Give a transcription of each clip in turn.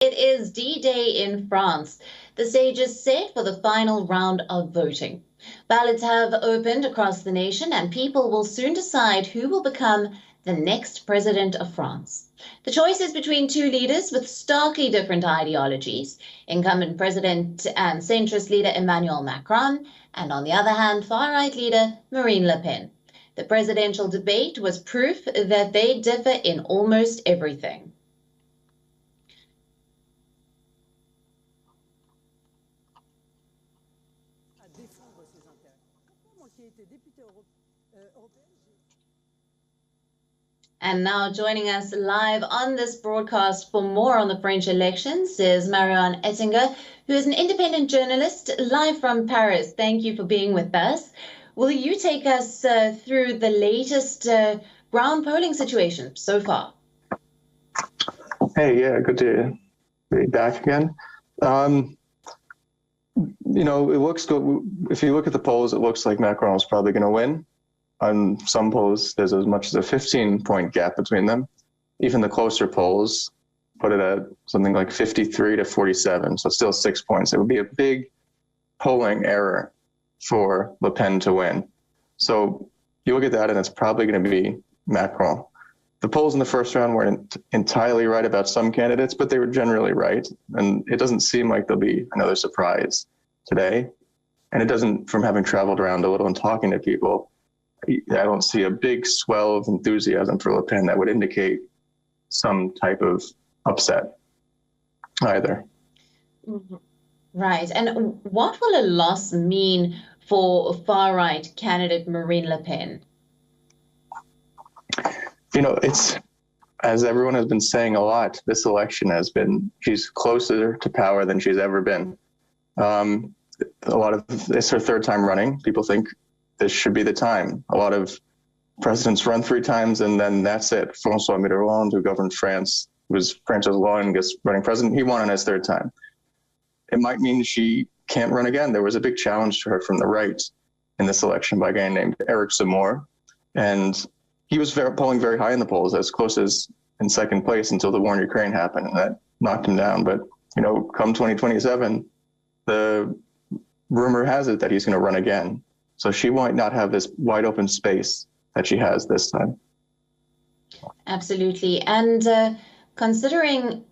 It is D-Day in France. The stage is set for the final round of voting. Ballots have opened across the nation, and people will soon decide who will become the next president of France. The choice is between two leaders with starkly different ideologies, incumbent president and centrist leader Emmanuel Macron, and on the other hand, far-right leader Marine Le Pen. The presidential debate was proof that they differ in almost everything. And now joining us live on this broadcast for more on the French elections is Marion Ettinger, who is an independent journalist live from Paris. Thank you for being with us. Will you take us through the latest ground polling situation so far? Hey, yeah, good to be back again. You know, it looks good. If you look at the polls, it looks like Macron is probably going to win. On some polls, there's as much as a 15-point gap between them. Even the closer polls put it at something like 53 to 47, so still 6 points. It would be a big polling error for Le Pen to win. So you look at that, and it's probably going to be Macron. The polls in the first round weren't entirely right about some candidates, but they were generally right. And it doesn't seem like there'll be another surprise today. And it doesn't, from having traveled around a little and talking to people, I don't see a big swell of enthusiasm for Le Pen that would indicate some type of upset either. Right. And what will a loss mean for far-right candidate Marine Le Pen? You know, it's, as everyone has been saying a lot, this election has been, she's closer to power than she's ever been. It's her third time running. People think this should be the time. A lot of presidents run 3 times and then that's it. François Mitterrand, who governed France, was France's longest running president. He won on his 3rd time. It might mean she can't run again. There was a big challenge to her from the right in this election by a guy named Eric Zemmour. And he was polling very high in the polls, as close as in 2nd place until the war in Ukraine happened, and that knocked him down. But, you know, come 2027, the rumor has it that he's going to run again. So she might not have this wide open space that she has this time. Absolutely. And considering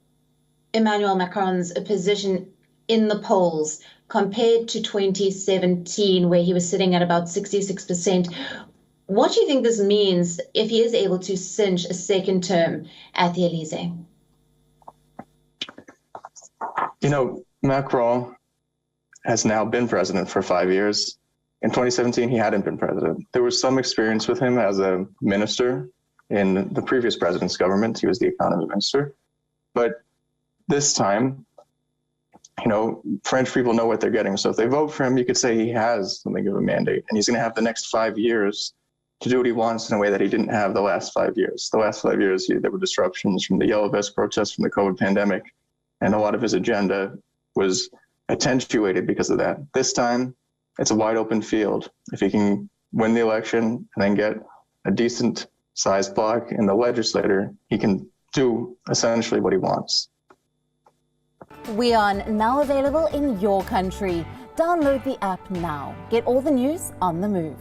Emmanuel Macron's position in the polls compared to 2017, where he was sitting at about 66%, what do you think this means if he is able to cinch a 2nd term at the Elysee? You know, Macron has now been president for 5 years. In 2017, he hadn't been president. There was some experience with him as a minister in the previous president's government. He was the economy minister. But this time, you know, French people know what they're getting. So if they vote for him, you could say he has something of a mandate. And he's going to have the next 5 years to do what he wants in a way that he didn't have the last 5 years. The last 5 years, there were disruptions from the Yellow Vest protests, from the COVID pandemic, and a lot of his agenda was attenuated because of that. This time, it's a wide open field. If he can win the election and then get a decent sized block in the legislature, he can do essentially what he wants. WION, now available in your country. Download the app now. Get all the news on the move.